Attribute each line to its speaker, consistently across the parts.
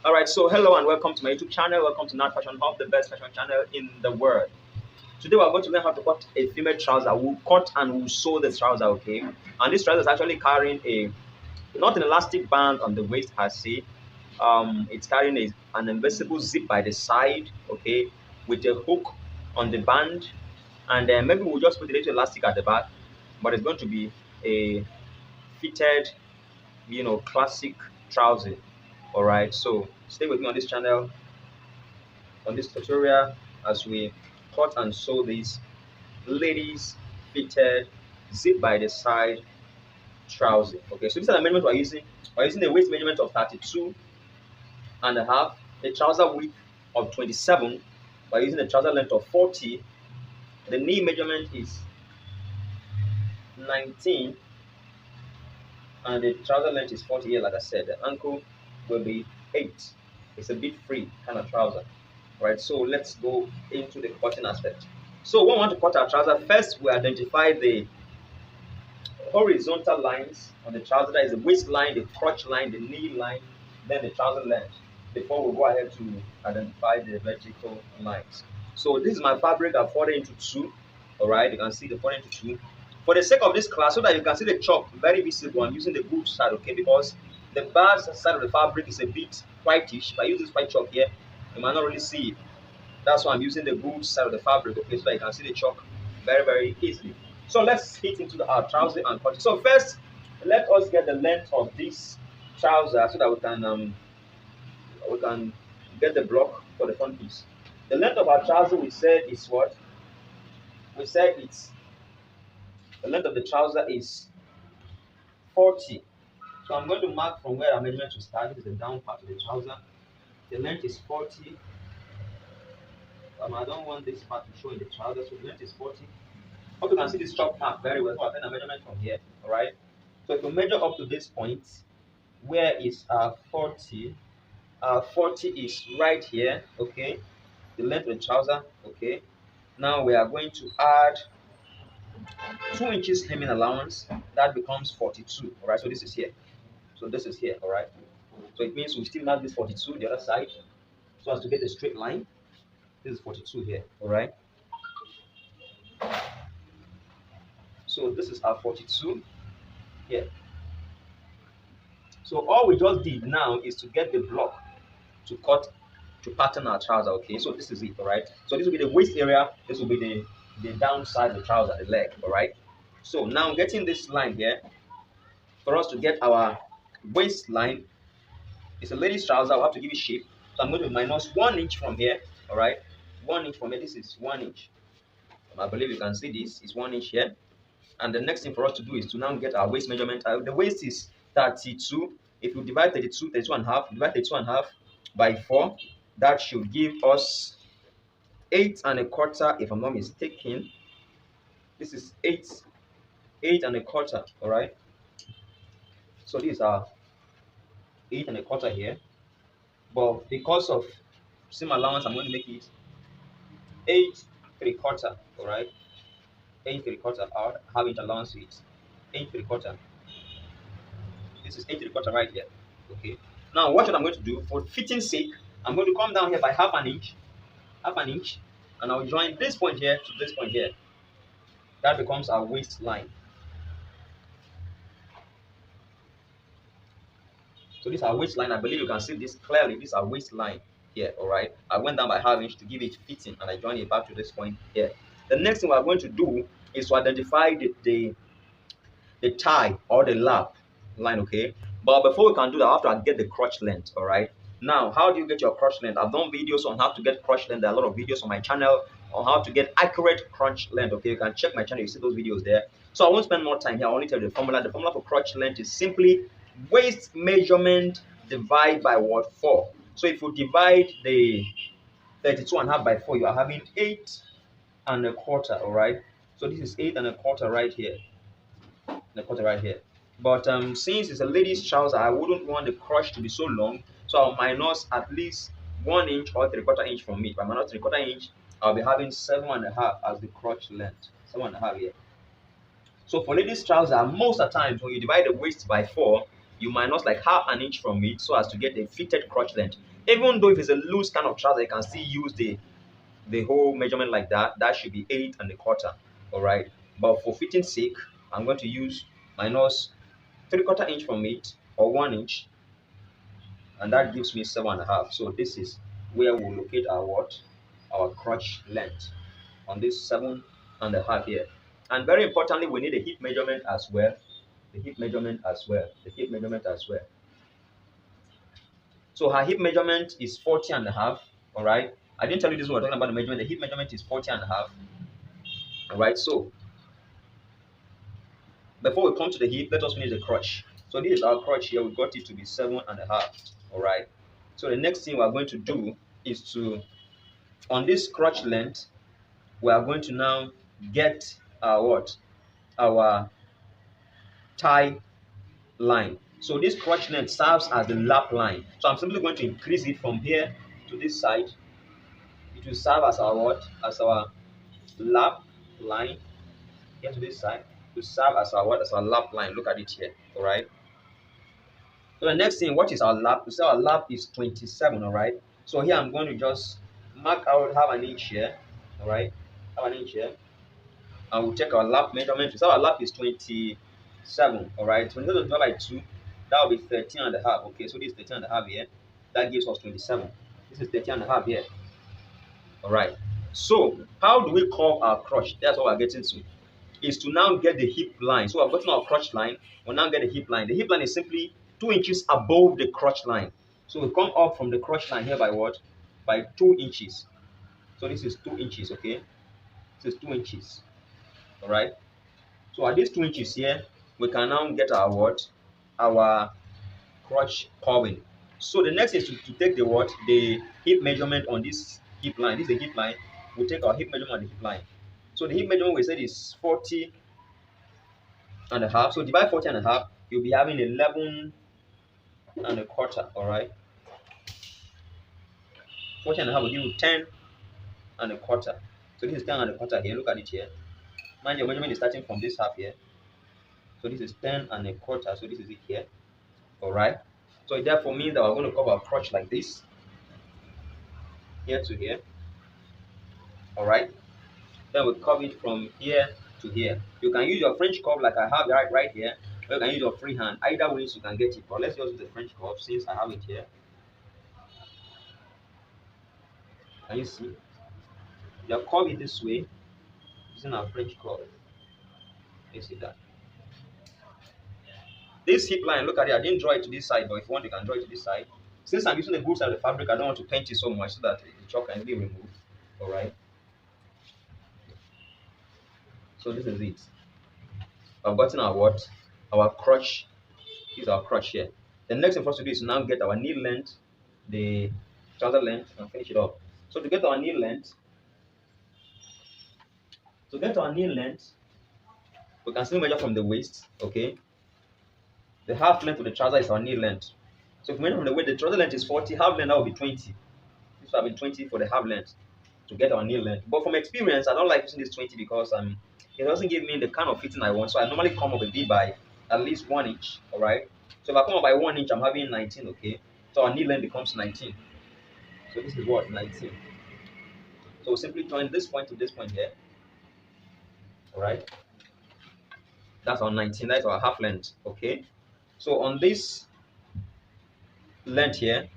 Speaker 1: All right, so hello and welcome to my YouTube channel. Welcome to Nat Fashion Hub, the best fashion channel in the world. Today we're going to learn how to cut a female trouser. We'll cut and we'll sew the trouser, okay? And this trouser is actually carrying a not an elastic band on the waist per se. It's carrying an invisible zip by the side, okay, with a hook on the band, and then maybe we'll just put a little elastic at the back, but it's going to be a fitted, classic trouser. All right, so stay with me on this channel on this tutorial as we cut and sew these ladies fitted zip by the side trouser. Okay, so this is the measurement we're using. We're using the waist measurement of 32 and a half, the trouser width of 27. We're using the trouser length of 40. The knee measurement is 19 and the trouser length is 40 here. Like I said, the ankle will be 8. It's a bit free kind of trouser. Right, so let's go into the cutting aspect. So when we want to cut our trouser, first we identify the horizontal lines on the trouser. That is the waistline, the crotch line, the knee line, then the trouser length, before we go ahead to identify the vertical lines. So this is my fabric. I've folded into 2. All right, you can see the folded into 2. For the sake of this class, so that you can see the chop very visible, I'm using the good side, okay, because the bad side of the fabric is a bit whitish. If I use this white chalk here, you might not really see it. That's why I'm using the good side of the fabric, okay, so that you can see the chalk very, very easily. So let's hit into our trouser and cut it. So first, let us get the length of this trouser so that we can get the block for the front piece. The length of our trouser, we said, is what? We said it's the length of the trouser is 40. So I'm going to mark from where our measurement will start. This is the down part of the trouser. The length is 40. I don't want this part to show in the trouser, so the length is 40. Hope you can see this chop mark very well. So I've done a measurement from here. Alright. So if you measure up to this point, where is our 40? Our 40 is right here, okay. The length of the trouser, okay. Now we are going to add 2 inches hemming allowance. That becomes 42. Alright, so this is here. So this is here, alright. So it means we still have this 42 the other side, so as to get a straight line. This is 42 here, alright. So this is our 42 here. So all we just did now is to get the block to cut to pattern our trouser, okay. So this is it, alright. So this will be the waist area, this will be the downside of the trouser, the leg, alright. So now getting this line here, for us to get our waistline, it's a lady's trouser, I'll have to give it shape. So I'm going to minus 1 inch from here, alright. 1 inch from here, this is 1 inch. I believe you can see this is 1 inch here. And the next thing for us to do is to now get our waist measurement. The waist is 32. If you divide 32 and a half, divide 32 and a half by 4, that should give us 8 and a quarter, if I'm not mistaken. This is 8 and a quarter, all right. So these are 8 and a quarter here, but because of seam allowance, I'm going to make it 8 3/4, all right. 8 3/4 out, half inch allowance with 8 3/4. This is 8 3/4 right here. Okay. Now what I'm going to do for fitting sake, I'm going to come down here by half an inch, and I'll join this point here to this point here. That becomes our waistline. So this is our waistline. I believe you can see this clearly. This is our waistline here. All right. I went down by half inch to give it fitting, and I join it back to this point here. The next thing we're going to do is to identify the tie or the lap line, okay. But before we can do that, I have to get the crotch length. All right. Now, how do you get your crotch length? I've done videos on how to get crotch length. There are a lot of videos on my channel on how to get accurate crotch length. Okay, you can check my channel. You see those videos there. So I won't spend more time here. I only tell you the formula. The formula for crotch length is simply waist measurement divided by what? 4. So if you divide the 32 and a half by 4, you are having 8 and a quarter. All right. So this is 8 and a quarter right here. The quarter right here. But since it's a lady's trouser, I wouldn't want the crotch to be so long, so I'll minus at least 1 inch or 3/4 inch from it. If I minus 3/4 inch, I'll be having 7 and a half as the crotch length. 7 and a half here. So for ladies' trouser, most of the times when you divide the waist by 4, you minus like half an inch from it so as to get the fitted crotch length. Even though if it's a loose kind of trouser, you can still use the whole measurement like that. That should be 8 1/4. All right. But for fitting sake, I'm going to use minus 3/4 inch from it or 1 inch, and that gives me 7 1/2. So this is where we'll locate our what? Our crotch length on this 7 1/2 here. And very importantly, we need a hip measurement as well. The hip measurement as well. The hip measurement as well. So her hip measurement is 40 1/2. All right. I didn't tell you this when we're talking about the measurement. The hip measurement is 40 1/2. All right. So before we come to the hip, let us finish the crotch. So this is our crotch here. We got it to be 7 1/2. All right. So the next thing we are going to do is to, on this crotch length, we are going to now get our what? Our tie line. So this crotch length serves as the lap line. So I'm simply going to increase it from here to this side. It will serve as our what? As our lap line. Here to this side. To serve as our what? As our lap line. Look at it here. All right. So the next thing, what is our lap? We say our lap is 27. All right. So here I'm going to just mark out half an inch here. All right. Half an inch here. And we'll check our lap measurement. So our lap is 27. All right. 27 divided by 2. That will be 13 1/2. Okay. So this is 13 1/2 here. That gives us 27. This is 13 1/2 here. All right. So how do we curve our crotch? That's what we're getting to. Is to now get the hip line. So I've gotten our crotch line. We'll now get the hip line. The hip line is simply 2 inches above the crotch line. So we come up from the crotch line here by what? By 2 inches. So this is 2 inches, okay? This is 2 inches. All right. So at these 2 inches here, we can now get our what? Our crotch curving. So the next is to take the what? The hip measurement on this hip line. This is the hip line. We'll take our hip measurement on the hip line. So the hip measurement we said is 40 1/2. So divide 40 1/2, you'll be having 11 1/4. All right. 40 1/2 will give you 10 1/4. So this is 10 1/4 here. Look at it here. Mind your measurement is starting from this half here. So this is 10 1/4. So this is it here. All right. So it therefore means that we're going to cover our crotch like this, here to here. All right. Then we curve it from here to here. You can use your French curve like I have right here, or you can use your free hand. Either ways you can get it. But let's just use the French curve since I have it here. Can you see? You curve it this way using our French curve. You see that? This hip line, look at it. I didn't draw it to this side, but if you want, you can draw it to this side. Since I'm using the good side of the fabric, I don't want to paint it so much so that the chalk can be removed. All right. So this is it. I've gotten our what? Our crotch. This is our crotch here. The next thing for us to do is now get our knee length, the trouser length, and finish it up. So to get our knee length, we can still measure from the waist. Okay. The half length of the trouser is our knee length. So if we measure from the waist, the trouser length is 40. Half length that will be 20. This will be 20 for the half length to get our knee length. But from experience, I don't like using this 20 because it doesn't give me the kind of fitting I want. So I normally come up a bit by at least 1 inch. All right. So if I come up by 1 inch, I'm having 19. Okay. So our knee length becomes 19. So this is what? 19. So we'll simply join this point to this point here. All right. That's our 19. That's our half length. Okay. So on this length here,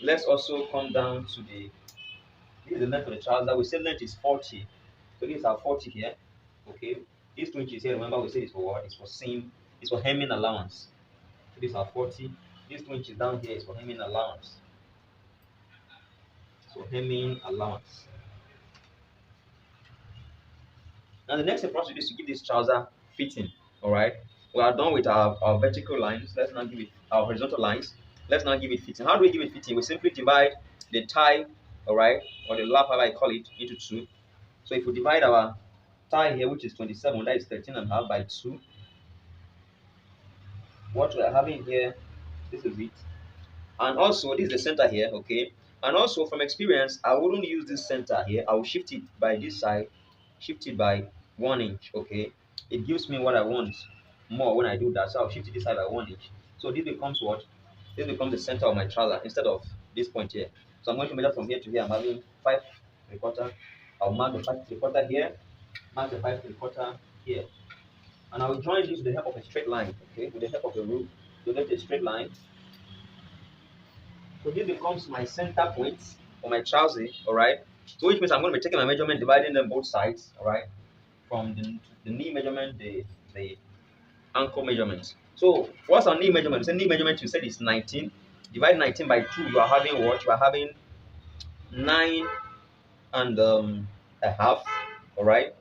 Speaker 1: let's also come down to this is the length of the trouser. We said length is 40. So this is our 40 here. Okay. These 2 inches here, remember we said it's for what? It's for seam, it's for hemming allowance. So this is our 40. These 2 inches down here is for hemming allowance. So hemming allowance. Now the next step for us to do is to give this trouser fitting. Alright. We are done with our vertical lines. Let's now give it our horizontal lines. Let's now give it fitting. How do we give it fitting? We simply divide the tie, alright, or the lap, however I call it, into 2. So if we divide our tie here, which is 27, that is 13.5 by 2. What we are having here, this is it. And also, this is the center here, okay? And also, from experience, I wouldn't use this center here. I will shift it by this side, shift it by 1 inch, okay? It gives me what I want more when I do that. So I'll shift it this side by 1 inch. So this becomes what? This becomes the center of my trouser instead of this point here. So I'm going to measure from here to here. I'm having 5 3/4. I'll mark the 5 3/4 here, mark the 5 3/4 here. And I will join this with the help of a straight line, okay, with the help of a rule. So get a straight line. So this becomes my center point for my trouser, all right? So which means I'm going to be taking my measurement, dividing them both sides, all right? From the knee measurement, the ankle measurement. So what's our knee measurement? So knee measurement, you said is 19. Divide 19 by 2, you are having what? You are having 9 and a half, all right?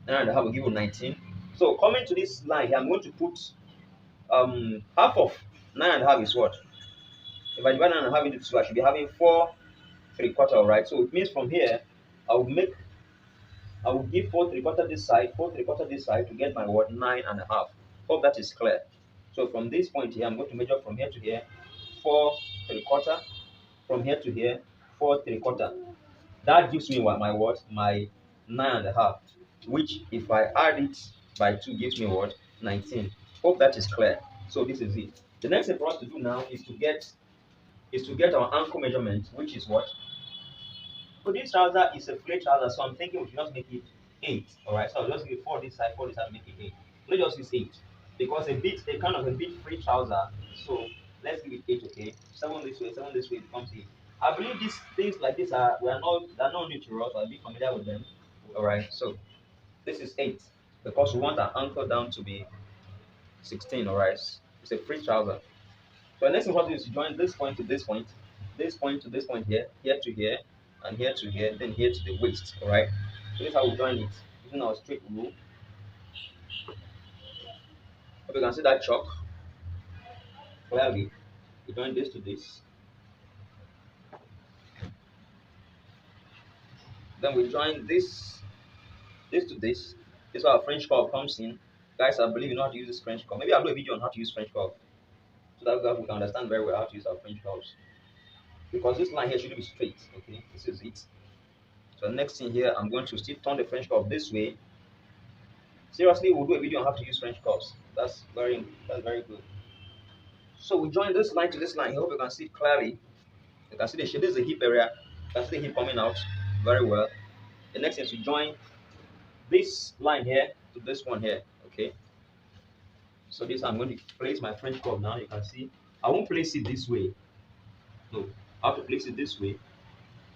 Speaker 1: 9 and a half will give you 19. So coming to this line here, I'm going to put half of 9 and a half is what? If I divide 9 and a half into 2, I should be having 4 3/4, right? So it means from here, I will give 4 3/4 this side, 4 3/4 this side to get my what? 9 and a half. Hope that is clear. So from this point here, I'm going to measure from here to here, 4 3/4, from here to here, 4 3/4. That gives me what? My what? My 9 and a half, which if I add it by 2 gives me what? 19. Hope that is clear. So this is it. The next thing for us to do now is to get our ankle measurement, which is what? So this trouser is a flat trouser, so I'm thinking we should just make it 8. Alright, so I'll just give it 4 this side, 4 this side, make it 8. Let's just use 8. Because a kind of a bit free trouser. So let's give it 8, okay? 7 this way becomes 8. I believe these things like this they're not new to us, I'll be familiar with them. Alright, so this is 8. Because we want our ankle down to be 16, alright? It's a free trouser. So the next thing we have to do is to join this point to this point, this point to this point here, here to here, and here to here, then here to the waist, alright? So this is how we join it, using our straight rule. Hope you can see that chalk clearly. We join this to this. Then we join this to this. This is where our French curve comes in. Guys, I believe you know how to use this French curve. Maybe I'll do a video on how to use French curve, so that we can understand very well how to use our French curves. Because this line here should be straight, okay? This is it. So the next thing here, I'm going to still turn the French curve this way. Seriously, we'll do a video on how to use French curves. That's very good. So we join this line to this line. I hope you can see clearly. You can see the shape. This is the hip area. You can see the hip coming out very well. The next thing is to join this line here to this one here. Okay. So this I'm going to place my French curve now. You can see. I won't place it this way. No, I have to place it this way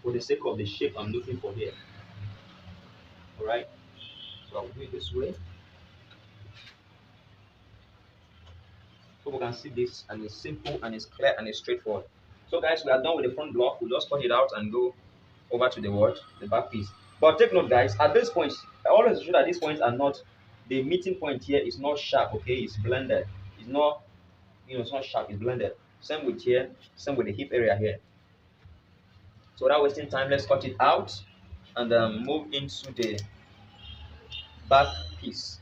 Speaker 1: for the sake of the shape I'm looking for here. Alright. So I'll do it this way. So we can see this, and it's simple and it's clear and it's straightforward. So guys, we are done with the front block. We'll just cut it out and go over to the back piece. But take note guys, at this point, I always ensure that these points are not, the meeting point here is not sharp, okay? It's blended. It's not, it's not sharp, it's blended. Same with here, same with the hip area here. So without wasting time, let's cut it out and move into the back piece.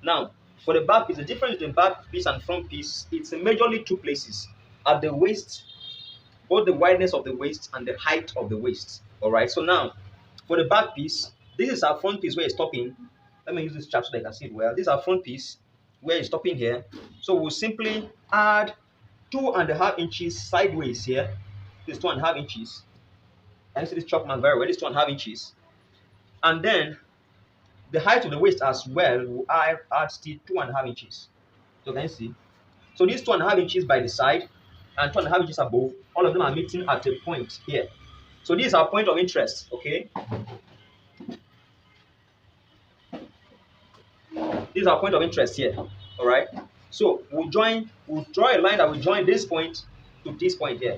Speaker 1: Now, for the back piece, the difference between back piece and front piece, it's majorly two places. At the waist, both the wideness of the waist and the height of the waist. Alright, so now, for the back piece, this is our front piece where it's stopping. Let me use this chart so that I can see it well. This is our front piece where it's stopping here. So we'll simply add 2.5 inches sideways here. This 2.5 inches. And you see this chalk mark very well. This 2.5 inches. And then the height of the waist as well will add still 2.5 inches. So can you see? So these 2.5 inches by the side and 2.5 inches above, all of them are meeting at a point here. So this is our point of interest, okay? This is our point of interest here, all right? So we'll draw a line that will join this point to this point here.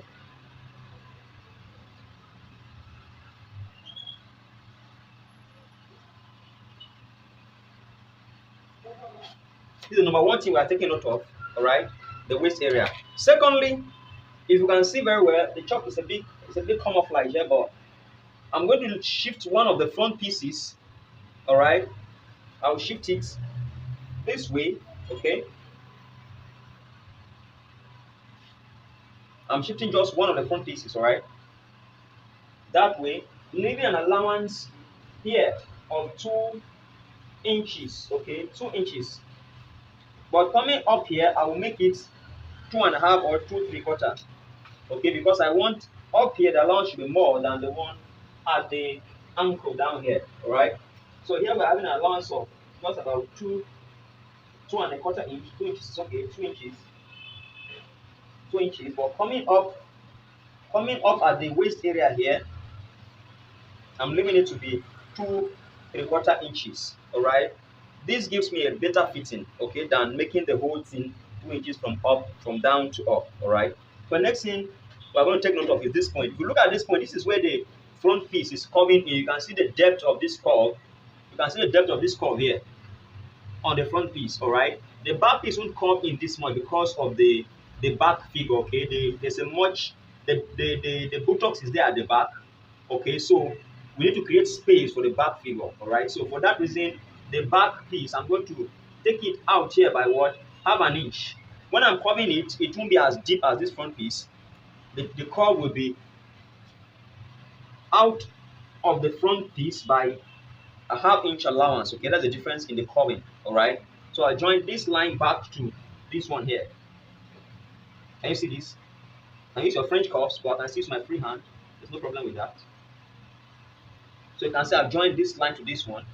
Speaker 1: This is the number one thing we are taking note of, all right? The waist area. Secondly, if you can see very well, the chalk is a bit camouflage here, but I'm going to shift one of the front pieces, all right? I'll shift it this way, okay? I'm shifting just one of the front pieces, all right? That way, leaving an allowance here of 2 inches, okay? 2 inches. But coming up here, I will make it 2.5 or 2.75, okay? Because I want up here the allowance should be more than the one at the ankle down here, all right? So here we're having an allowance of just about 2.25 inch, 2 inches, okay, 2 inches, 2 inches. But coming up at the waist area here, I'm leaving it to be 2.75 inches. All right, this gives me a better fitting, okay, than making the whole thing 2 inches from down to up. All right. So next thing we're going to take note of is this point. If you look at this point, this is where the front piece is coming in. You can see the depth of this curve. You can see the depth of this curve here on the front piece. All right, the back piece won't come in this much because of the back figure. Okay, there's a much the buttocks is there at the back. Okay, so we need to create space for the back figure. All right, so for that reason, the back piece, I'm going to take it out here by what, half an inch. When I'm curving it, it won't be as deep as this front piece. The curve will be out of the front piece by a half-inch allowance. Okay, that's the difference in the curving. All right, so I join this line back to this one here. Can you see this? I use your French curves, but I can use my free hand. There's no problem with that. So you can see I've joined this line to this one.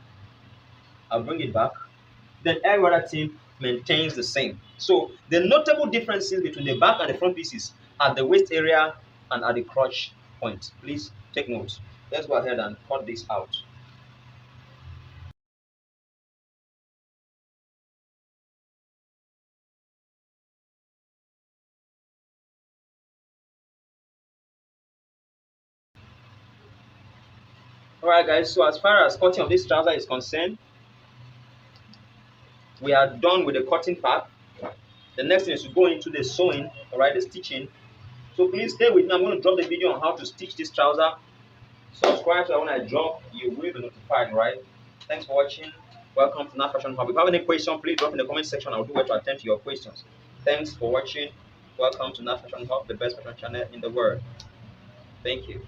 Speaker 1: I'll bring it back. Then every other thing maintains the same. So the notable differences between the back and the front pieces at the waist area and at the crotch point. Please take note. Let's go ahead and cut this out. Alright guys, so as far as cutting of this trouser is concerned, we are done with the cutting part. The next thing is to go into the sewing, alright, the stitching. So please stay with me. I'm going to drop the video on how to stitch this trouser. Subscribe so that when I drop, you will be notified, right? Thanks for watching. Welcome to Nat Fashion Hub. If you have any question, please drop in the comment section. I'll do well to attend to your questions. Thanks for watching. Welcome to Nat Fashion Hub, the best fashion channel in the world. Thank you.